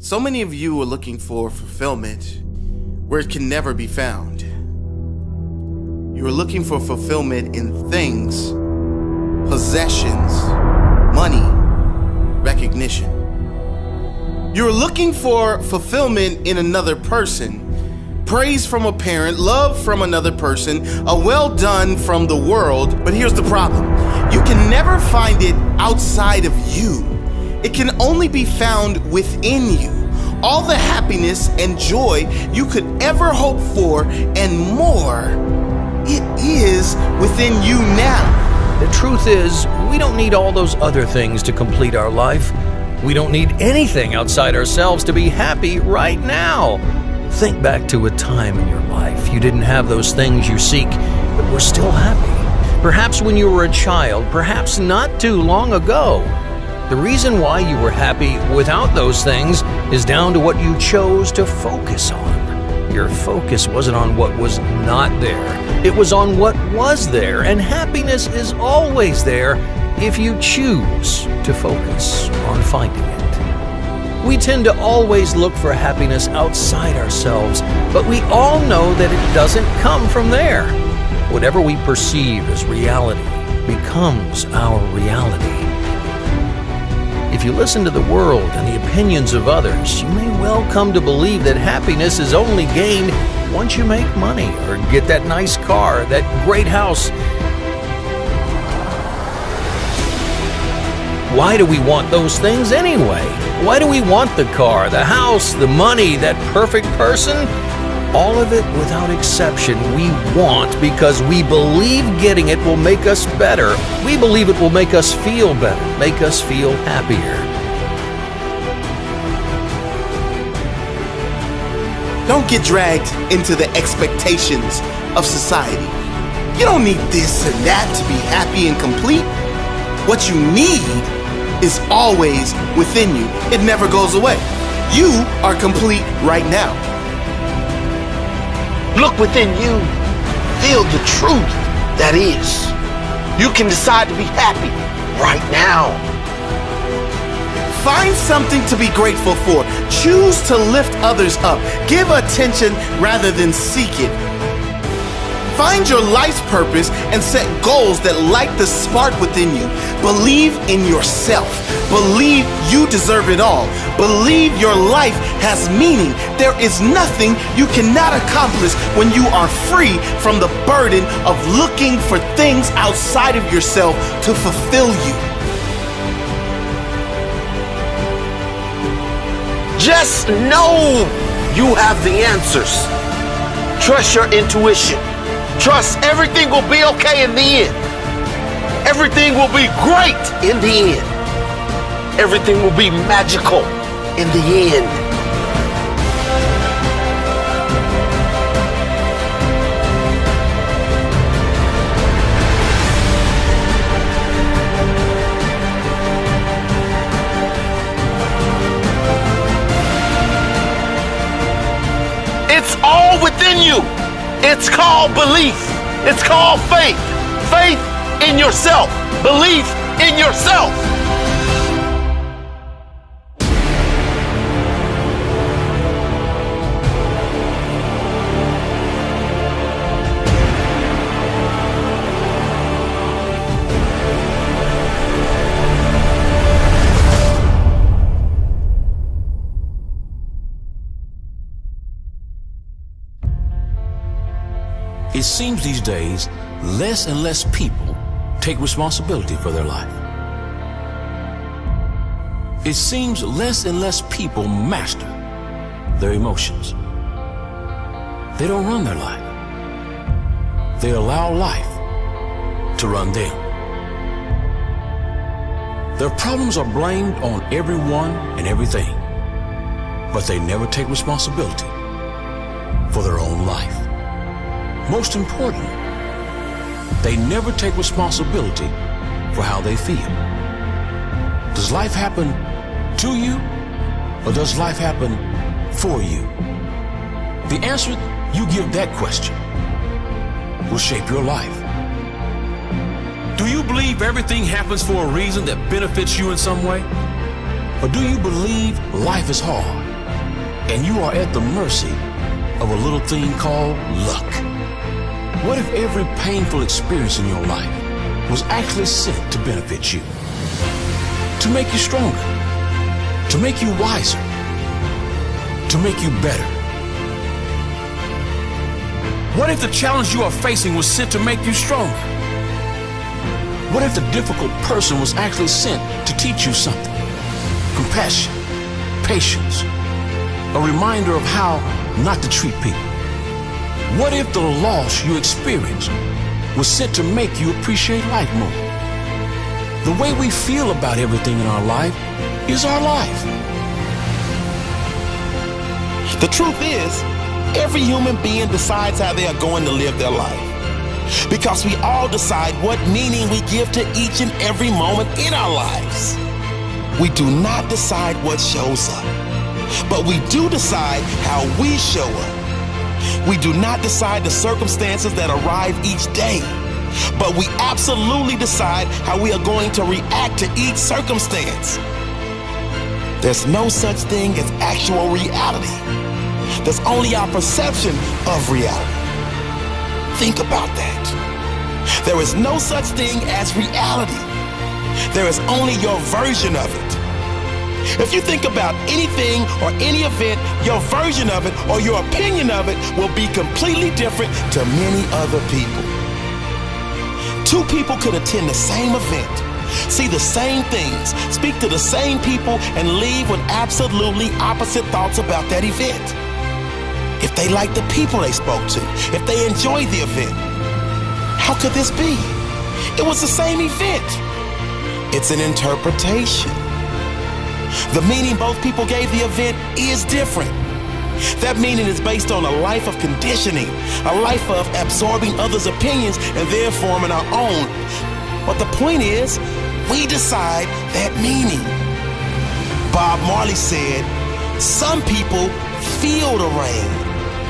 So many of you are looking for fulfillment where it can never be found. You are looking for fulfillment in things, possessions, money, recognition. You're looking for fulfillment in another person, praise from a parent, love from another person, a well done from the world. But here's the problem. You can never find it outside of you. It can only be found within you. All the happiness and joy you could ever hope for and more, it is within you now. The truth is, we don't need all those other things to complete our life. We don't need anything outside ourselves to be happy right now. Think back to a time in your life you didn't have those things you seek, but were still happy. Perhaps when you were a child, perhaps not too long ago. The reason why you were happy without those things is down to what you chose to focus on. Your focus wasn't on what was not there. It was on what was there, and happiness is always there if you choose to focus on finding it. We tend to always look for happiness outside ourselves, but we all know that it doesn't come from there. Whatever we perceive as reality becomes our reality. If you listen to the world and the opinions of others, you may well come to believe that happiness is only gained once you make money or get that nice car, that great house. Why do we want those things anyway? Why do we want the car, the house, the money, that perfect person? All of it, without exception, we want because we believe getting it will make us better. We believe it will make us feel better, make us feel happier. Don't get dragged into the expectations of society. You don't need this and that to be happy and complete. What you need is always within you. It never goes away. You are complete right now. Look within you. Feel the truth that is. You can decide to be happy right now. Find something to be grateful for. Choose to lift others up. Give attention rather than seek it. Find your life's purpose and set goals that light the spark within you. Believe in yourself. Believe you deserve it all. Believe your life has meaning. There is nothing you cannot accomplish when you are free from the burden of looking for things outside of yourself to fulfill you. Just know you have the answers. Trust your intuition. Trust everything will be okay in the end. Everything will be great in the end. Everything will be magical in the end. It's all within you. It's called belief. It's called faith. Faith in yourself. Belief in yourself. It seems these days, less and less people take responsibility for their life. It seems less and less people master their emotions. They don't run their life. They allow life to run them. Their problems are blamed on everyone and everything, but they never take responsibility for their own life. Most important, they never take responsibility for how they feel. Does life happen to you, or does life happen for you? The answer you give that question will shape your life. Do you believe everything happens for a reason that benefits you in some way? Or do you believe life is hard and you are at the mercy of a little thing called luck? What if every painful experience in your life was actually sent to benefit you, to make you stronger, to make you wiser, to make you better? What if the challenge you are facing was sent to make you stronger? What if the difficult person was actually sent to teach you something? Compassion, patience, a reminder of how not to treat people. What if the loss you experienced was sent to make you appreciate life more? The way we feel about everything in our life is our life. The truth is, every human being decides how they are going to live their life. Because we all decide what meaning we give to each and every moment in our lives. We do not decide what shows up, but we do decide how we show up. We do not decide the circumstances that arrive each day, but we absolutely decide how we are going to react to each circumstance. There's no such thing as actual reality. There's only our perception of reality. Think about that. There is no such thing as reality. There is only your version of it. If you think about anything or any event, your version of it or your opinion of it will be completely different to many other people. Two people could attend the same event, see the same things, speak to the same people, and leave with absolutely opposite thoughts about that event. If they liked the people they spoke to, if they enjoyed the event, how could this be? It was the same event. It's an interpretation. The meaning both people gave the event is different. That meaning is based on a life of conditioning, a life of absorbing others' opinions and then forming our own. But the point is, we decide that meaning. Bob Marley said, "Some people feel the rain,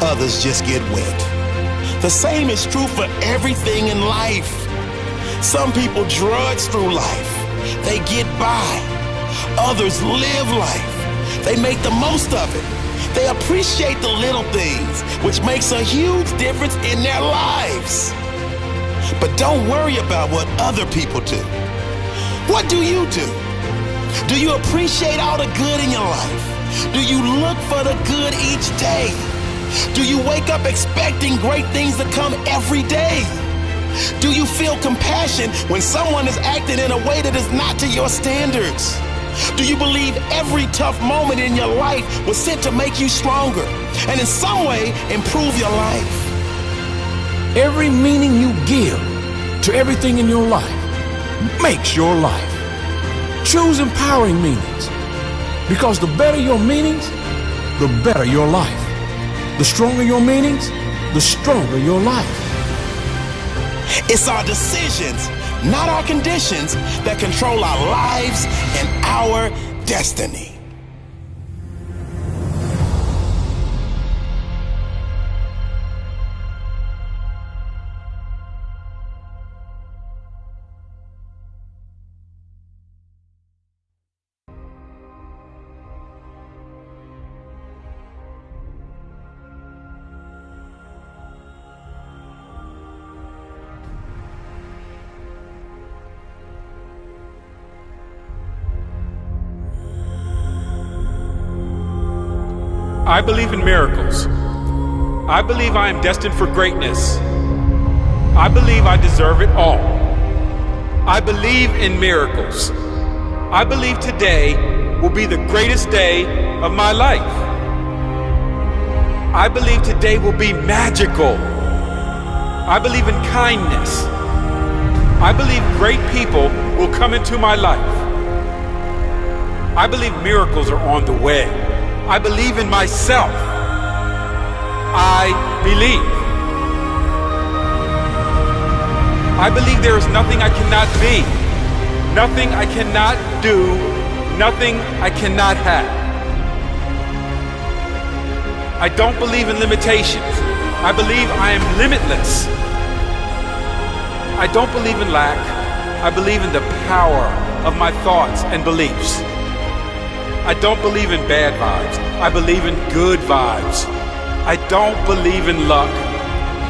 others just get wet." The same is true for everything in life. Some people drudge through life. They get by. Others live life. They make the most of it. They appreciate the little things, which makes a huge difference in their lives. But don't worry about what other people do. What do you do? Do you appreciate all the good in your life? Do you look for the good each day? Do you wake up expecting great things to come every day? Do you feel compassion when someone is acting in a way that is not to your standards? Do you believe every tough moment in your life was sent to make you stronger and in some way improve your life? Every meaning you give to everything in your life makes your life. Choose empowering meanings, because the better your meanings, the better your life. The stronger your meanings, the stronger your life. It's our decisions, not our conditions, that control our lives and our destiny. I believe in miracles. I believe I am destined for greatness. I believe I deserve it all. I believe in miracles. I believe today will be the greatest day of my life. I believe today will be magical. I believe in kindness. I believe great people will come into my life. I believe miracles are on the way. I believe in myself. I believe. I believe there is nothing I cannot be, nothing I cannot do, nothing I cannot have. I don't believe in limitations. I believe I am limitless. I don't believe in lack. I believe in the power of my thoughts and beliefs. I don't believe in bad vibes. I believe in good vibes. I don't believe in luck.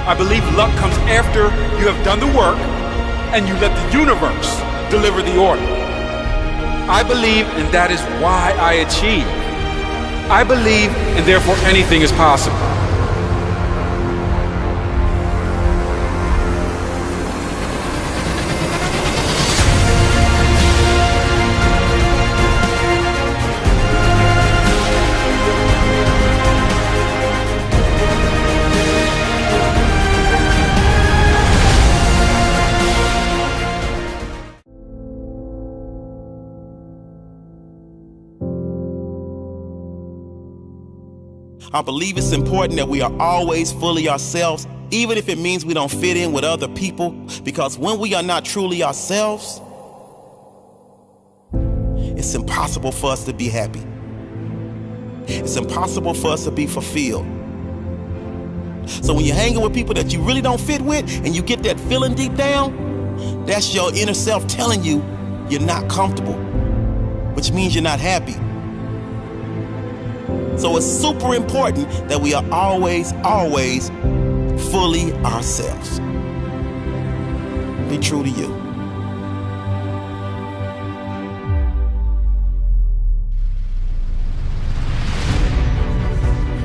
I believe luck comes after you have done the work and you let the universe deliver the order. I believe, and that is why I achieve. I believe, and therefore anything is possible. I believe it's important that we are always fully ourselves, even if it means we don't fit in with other people, because when we are not truly ourselves, it's impossible for us to be happy. It's impossible for us to be fulfilled. So when you're hanging with people that you really don't fit with and you get that feeling deep down, that's your inner self telling you you're not comfortable, which means you're not happy. So it's super important that we are always fully ourselves. Be true to you.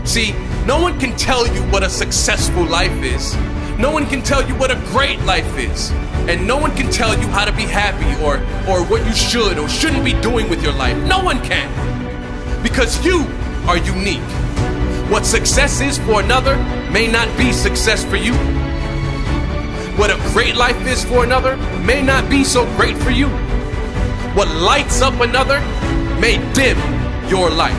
See, no one can tell you what a successful life is. No one can tell you what a great life is. And no one can tell you how to be happy or what you should or shouldn't be doing with your life. No one can. Because you are unique. What success is for another may not be success for you. What a great life is for another may not be so great for you. What lights up another may dim your light.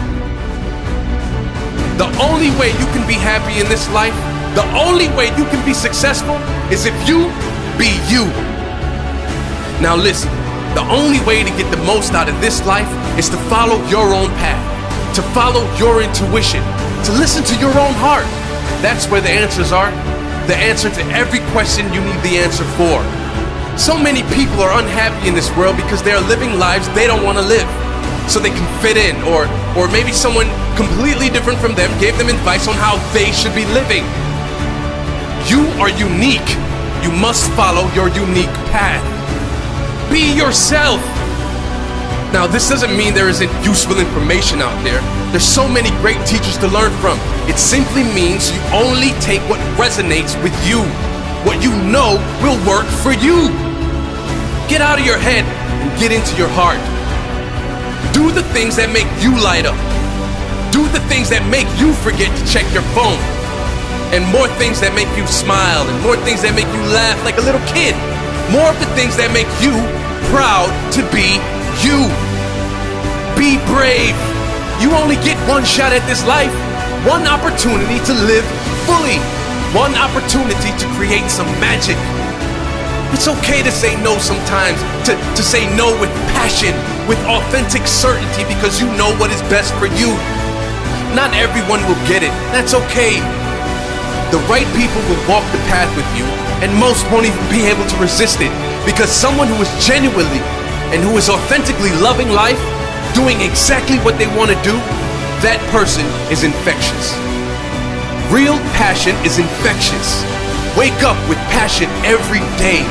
The only way you can be happy in this life, the only way you can be successful is if you be you. Now listen, the only way to get the most out of this life is to follow your own path, to follow your intuition, to listen to your own heart. That's where the answers are. The answer to every question you need the answer for. So many people are unhappy in this world because they are living lives they don't want to live, so they can fit in, or maybe someone completely different from them gave them advice on how they should be living. You are unique. You must follow your unique path. Be yourself. Now, this doesn't mean there isn't useful information out there. There's so many great teachers to learn from. It simply means you only take what resonates with you. What you know will work for you. Get out of your head and get into your heart. Do the things that make you light up. Do the things that make you forget to check your phone. And more things that make you smile, and more things that make you laugh like a little kid. More of the things that make you proud to be you. Be brave. You only get one shot at this life, one opportunity to live fully, one opportunity to create some magic. It's okay to say no sometimes, to say no with passion, with authentic certainty, because you know what is best for you. Not everyone will get it. That's okay. The right people will walk the path with you, and most won't even be able to resist it, because someone who is genuinely and who is authentically loving life, doing exactly what they want to do, that person is infectious. Real passion is infectious. Wake up with passion every day.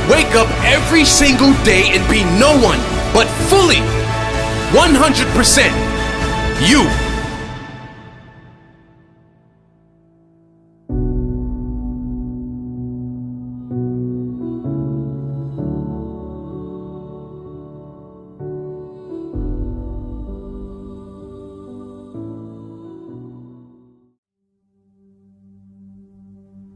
Wake up every single day and be no one, but fully, 100% you.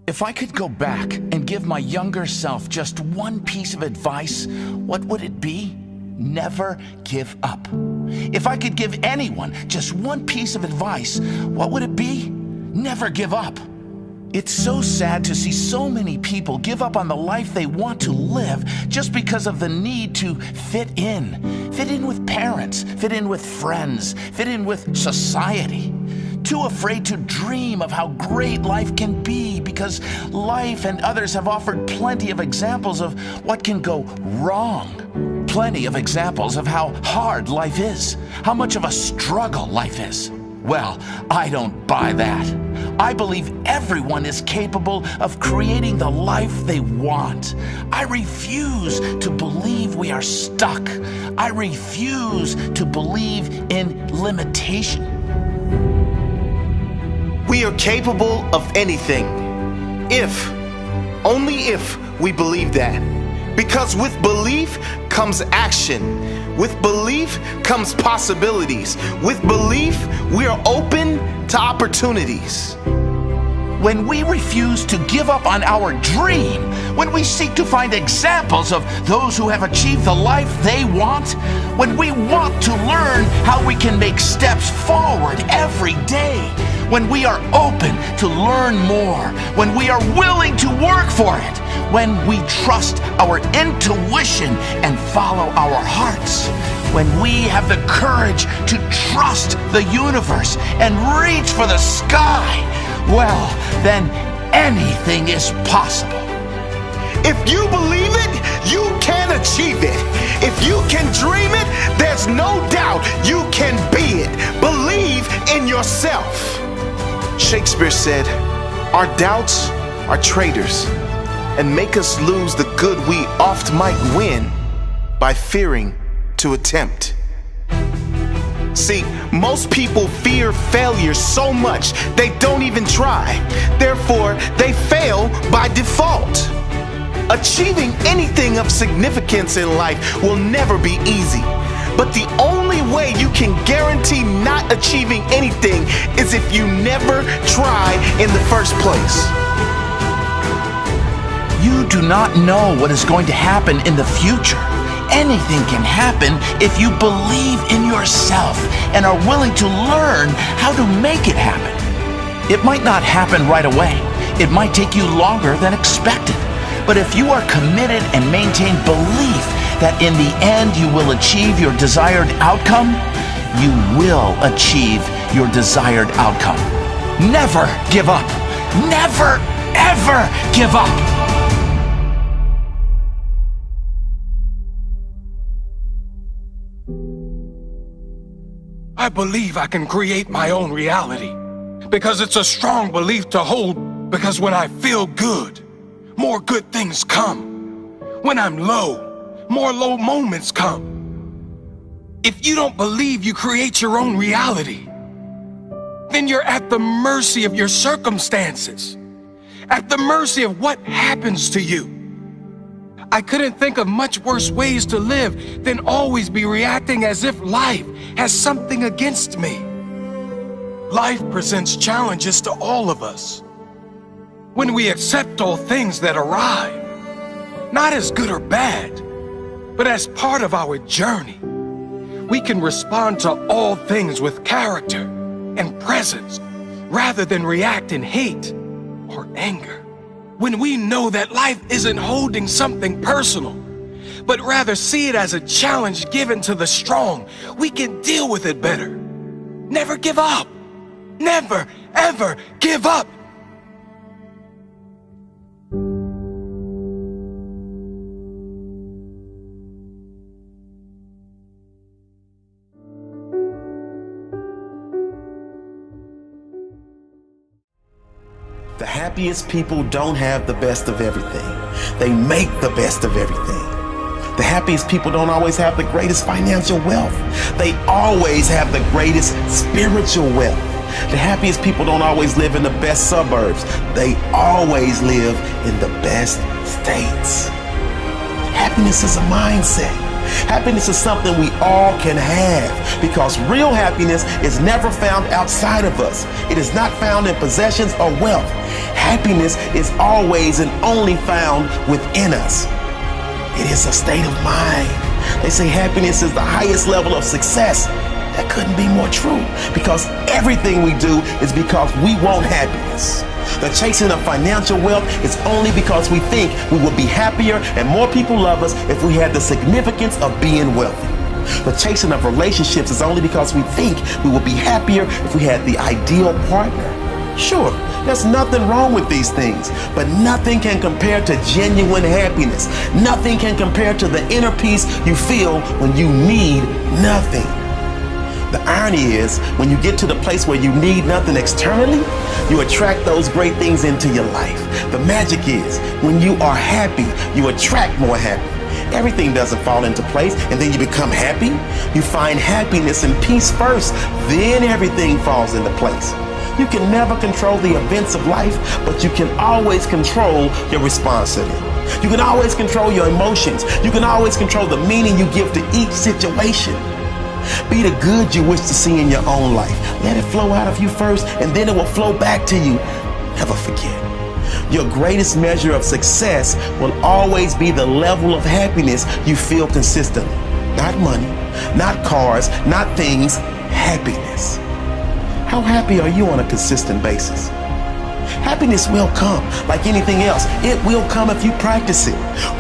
If I could go back and give my younger self just one piece of advice, what would it be? Never give up. If I could give anyone just one piece of advice, what would it be? Never give up. It's so sad to see so many people give up on the life they want to live just because of the need to fit in. Fit in with parents, fit in with friends, fit in with society. Too afraid to dream of how great life can be because life and others have offered plenty of examples of what can go wrong. plenty of examples of how hard life is, how much of a struggle life is. Well, I don't buy that. I believe everyone is capable of creating the life they want. I refuse to believe we are stuck. I refuse to believe in limitation. We are capable of anything, only if we believe that. Because with belief comes action. With belief comes possibilities. With belief, we are open to opportunities. When we refuse to give up on our dream, when we seek to find examples of those who have achieved the life they want, when we want to learn how we can make steps forward every day, when we are open to learn more, when we are willing to work for it, when we trust our intuition and follow our hearts, when we have the courage to trust the universe and reach for the sky, well, then anything is possible. If you believe it, you can achieve it. If you can dream it, there's no doubt you can be it. Believe in yourself. Shakespeare said, "Our doubts are traitors and make us lose the good we oft might win by fearing to attempt." See, most people fear failure so much they don't even try. Therefore, they fail by default. Achieving anything of significance in life will never be easy. But the only way you can guarantee not achieving anything is if you never try in the first place. You do not know what is going to happen in the future. Anything can happen if you believe in yourself and are willing to learn how to make it happen. It might not happen right away. It might take you longer than expected. But if you are committed and maintain belief that in the end you will achieve your desired outcome, you will achieve your desired outcome. Never give up. Never, ever give up. I believe I can create my own reality because it's a strong belief to hold, because when I feel good, more good things come. When I'm low, more low moments come. If you don't believe you create your own reality, then you're at the mercy of your circumstances, at the mercy of what happens to you. I couldn't think of much worse ways to live than always be reacting as if life has something against me. Life presents challenges to all of us. When we accept all things that arrive, not as good or bad, but as part of our journey, we can respond to all things with character and presence rather than react in hate or anger. When we know that life isn't holding something personal, but rather see it as a challenge given to the strong, we can deal with it better. Never give up. Never, ever give up. The happiest people don't have the best of everything. They make the best of everything. The happiest people don't always have the greatest financial wealth. They always have the greatest spiritual wealth. The happiest people don't always live in the best suburbs. They always live in the best states. Happiness is a mindset. Happiness is something we all can have, because real happiness is never found outside of us. It is not found in possessions or wealth. Happiness is always and only found within us. It is a state of mind. They say happiness is the highest level of success. That couldn't be more true, because everything we do is because we want happiness. The chasing of financial wealth is only because we think we will be happier and more people love us if we had the significance of being wealthy. The chasing of relationships is only because we think we will be happier if we had the ideal partner. Sure, There's nothing wrong with these things, but nothing can compare to genuine happiness. Nothing can compare to the inner peace you feel when you need nothing. The irony is, when you get to the place where you need nothing externally, you attract those great things into your life. The magic is, when you are happy, you attract more happy. Everything doesn't fall into place and then you become happy. You find happiness and peace first, then everything falls into place. You can never control the events of life, but you can always control your response to them. You can always control your emotions. You can always control the meaning you give to each situation. Be the good you wish to see in your own life. Let it flow out of you first, and then it will flow back to you. Never forget. Your greatest measure of success will always be the level of happiness you feel consistently. Not money, not cars, not things, happiness. How happy are you on a consistent basis? Happiness will come like anything else. It will come if you practice it.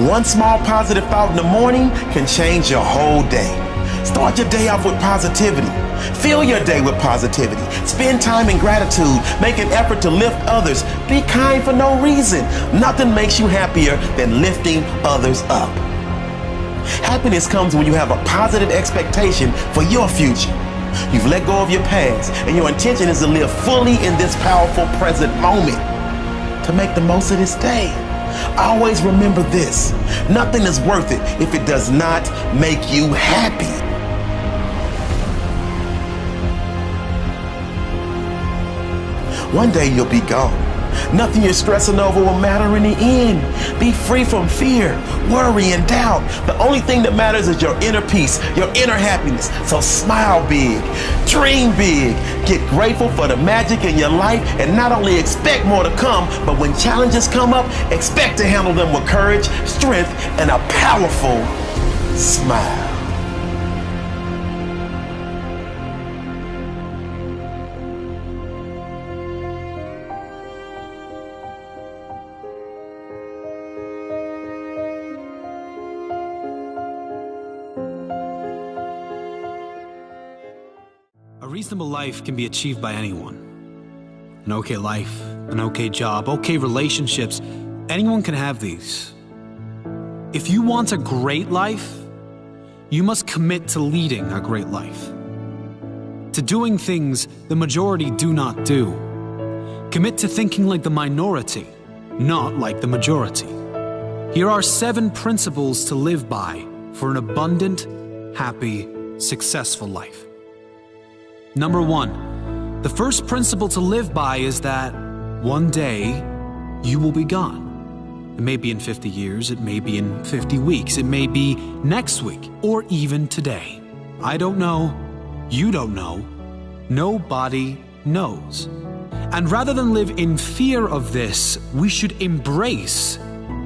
One small positive thought in the morning can change your whole day. Start your day off with positivity. Fill your day with positivity. Spend time in gratitude. Make an effort to lift others. Be kind for no reason. Nothing makes you happier than lifting others up. Happiness comes when you have a positive expectation for your future. You've let go of your past, and your intention is to live fully in this powerful present moment, to make the most of this day. Always remember this: nothing is worth it if it does not make you happy. One day you'll be gone. Nothing you're stressing over will matter in the end. Be free from fear, worry, and doubt. The only thing that matters is your inner peace, your inner happiness. So smile big, dream big, get grateful for the magic in your life, and not only expect more to come, but when challenges come up, expect to handle them with courage, strength, and a powerful smile. A reasonable life can be achieved by anyone. An okay life, an okay job, okay relationships, anyone can have these. If you want a great life, you must commit to leading a great life. To doing things the majority do not do. Commit to thinking like the minority, not like the majority. Here are 7 principles to live by for an abundant, happy, successful life. Number 1, the first principle to live by is that one day you will be gone. It may be in 50 years, it may be in 50 weeks, it may be next week, or even today. I don't know, you don't know, nobody knows. And rather than live in fear of this, we should embrace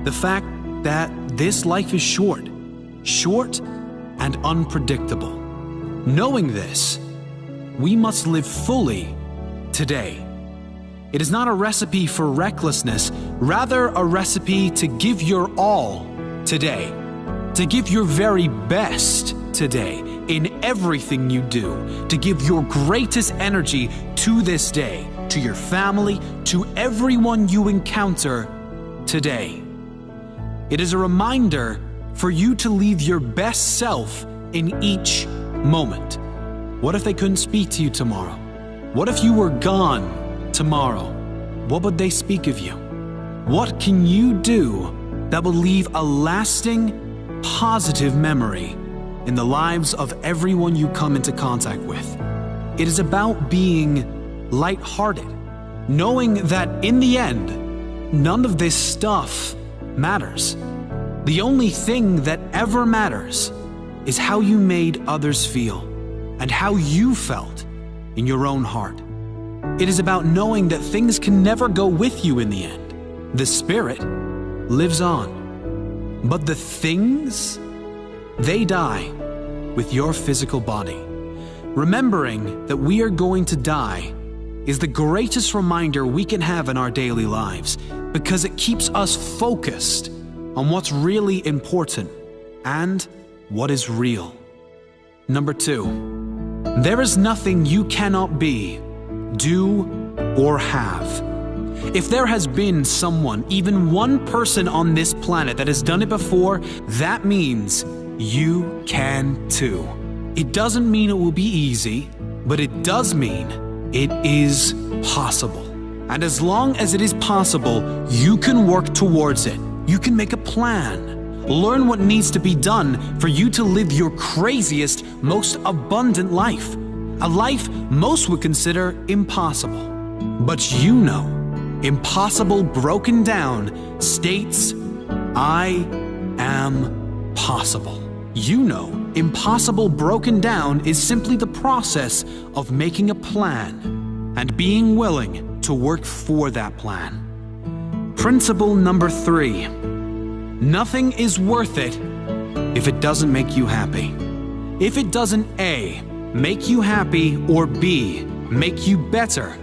the fact that this life is short and unpredictable. Knowing this, we must live fully today. It is not a recipe for recklessness, rather a recipe to give your all today, to give your very best today in everything you do, to give your greatest energy to this day, to your family, to everyone you encounter today. It is a reminder for you to leave your best self in each moment. What if they couldn't speak to you tomorrow? What if you were gone tomorrow? What would they speak of you? What can you do that will leave a lasting, positive memory in the lives of everyone you come into contact with? It is about being lighthearted, knowing that in the end, none of this stuff matters. The only thing that ever matters is how you made others feel and how you felt in your own heart. It is about knowing that things can never go with you in the end. The spirit lives on, but the things, they die with your physical body. Remembering that we are going to die is the greatest reminder we can have in our daily lives, because it keeps us focused on what's really important and what is real. Number 2, there is nothing you cannot be, do, or have. If there has been someone, even one person on this planet that has done it before, that means you can too. It doesn't mean it will be easy, but it does mean it is possible. And as long as it is possible, you can work towards it. You can make a plan. Learn what needs to be done for you to live your craziest, most abundant life. A life most would consider impossible. But you know, impossible broken down states, I am possible. You know, impossible broken down is simply the process of making a plan and being willing to work for that plan. Principle number 3. Nothing is worth it if it doesn't make you happy. If it doesn't A, make you happy, or B, make you better,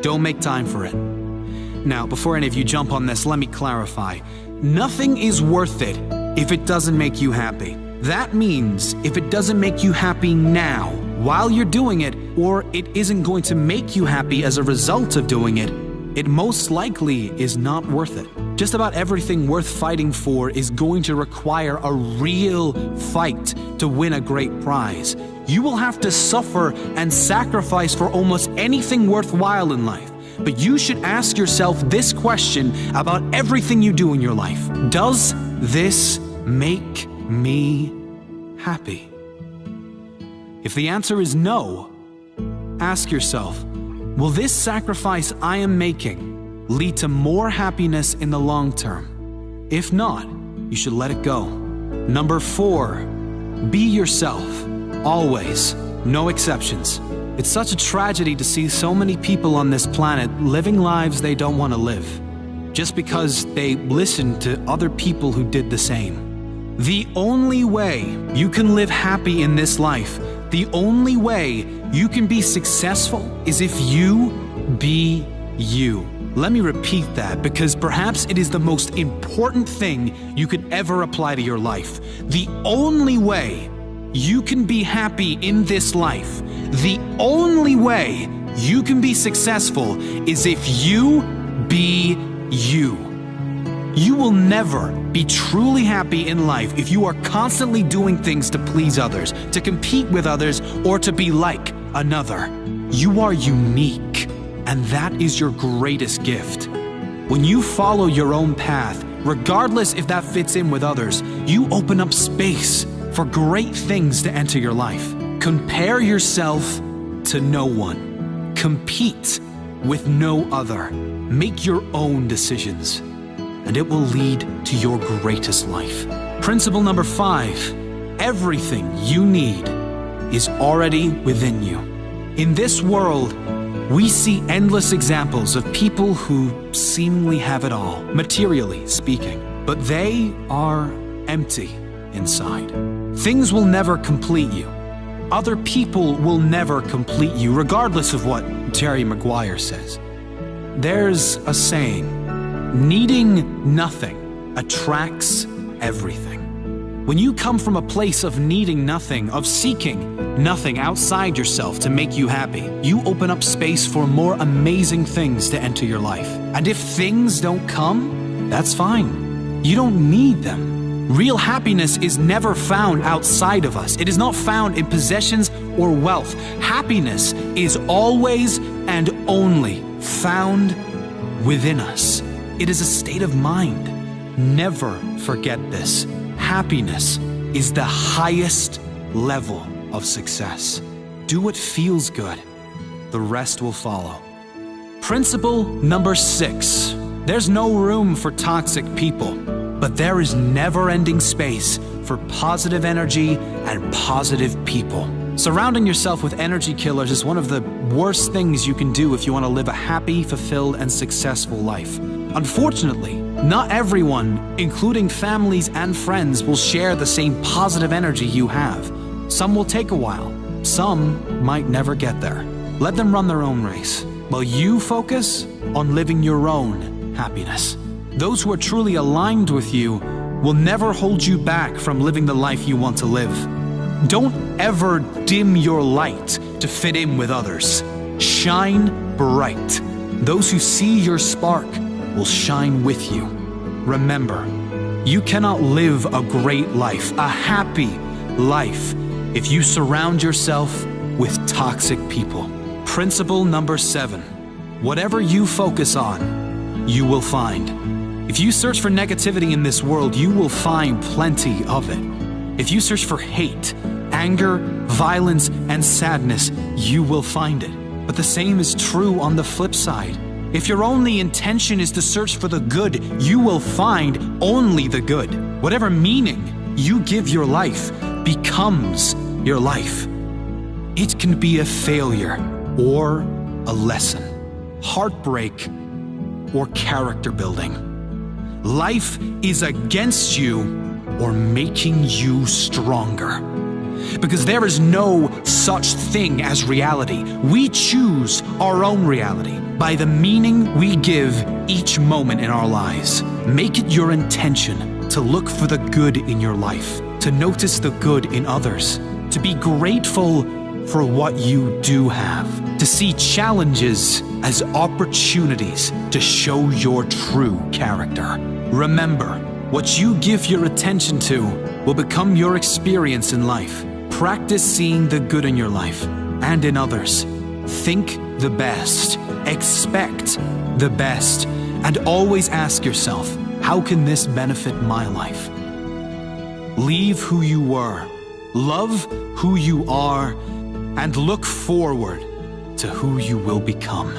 don't make time for it. Now, before any of you jump on this, let me clarify. Nothing is worth it if it doesn't make you happy. That means if it doesn't make you happy now, while you're doing it, or it isn't going to make you happy as a result of doing it, it most likely is not worth it. Just about everything worth fighting for is going to require a real fight to win a great prize. You will have to suffer and sacrifice for almost anything worthwhile in life. But you should ask yourself this question about everything you do in your life. Does this make me happy? If the answer is no, ask yourself, will this sacrifice I am making lead to more happiness in the long term? If not, you should let it go. Number 4, be yourself. Always. No exceptions. It's such a tragedy to see so many people on this planet living lives they don't want to live, just because they listened to other people who did the same. The only way you can live happy in this life, the only way you can be successful, is if you be you. Let me repeat that, because perhaps it is the most important thing you could ever apply to your life. The only way you can be happy in this life, the only way you can be successful, is if you be you. You will never be truly happy in life if you are constantly doing things to please others, to compete with others, or to be like another. You are unique, and that is your greatest gift. When you follow your own path, regardless if that fits in with others, you open up space for great things to enter your life. Compare yourself to no one. Compete with no other. Make your own decisions, and it will lead to your greatest life. Principle number 5, everything you need is already within you. In this world, we see endless examples of people who seemingly have it all, materially speaking, but they are empty inside. Things will never complete you. Other people will never complete you, regardless of what Jerry Maguire says. There's a saying, needing nothing attracts everything. When you come from a place of needing nothing, of seeking nothing outside yourself to make you happy, you open up space for more amazing things to enter your life. And if things don't come, that's fine. You don't need them. Real happiness is never found outside of us. It is not found in possessions or wealth. Happiness is always and only found within us. It is a state of mind. Never forget this. Happiness is the highest level of success. Do what feels good. The rest will follow. Principle number 6. There's no room for toxic people, but there is never-ending space for positive energy and positive people. Surrounding yourself with energy killers is one of the worst things you can do if you want to live a happy, fulfilled, and successful life. Unfortunately, not everyone, including families and friends, will share the same positive energy you have. Some will take a while. Some might never get there. Let them run their own race, while you focus on living your own happiness. Those who are truly aligned with you will never hold you back from living the life you want to live. Don't ever dim your light to fit in with others. Shine bright. Those who see your spark will shine with you. Remember, you cannot live a great life, a happy life, if you surround yourself with toxic people. Principle number 7. Whatever you focus on, you will find. If you search for negativity in this world, you will find plenty of it. If you search for hate, anger, violence, and sadness, you will find it. But the same is true on the flip side. If your only intention is to search for the good, you will find only the good. Whatever meaning you give your life becomes your life. It can be a failure or a lesson, heartbreak or character building. Life is against you or making you stronger. Because there is no such thing as reality. We choose our own reality by the meaning we give each moment in our lives. Make it your intention to look for the good in your life, to notice the good in others, to be grateful for what you do have, to see challenges as opportunities to show your true character. Remember, what you give your attention to will become your experience in life. Practice seeing the good in your life and in others. Think the best, expect the best, and always ask yourself, how can this benefit my life? Leave who you were, love who you are, and look forward to who you will become.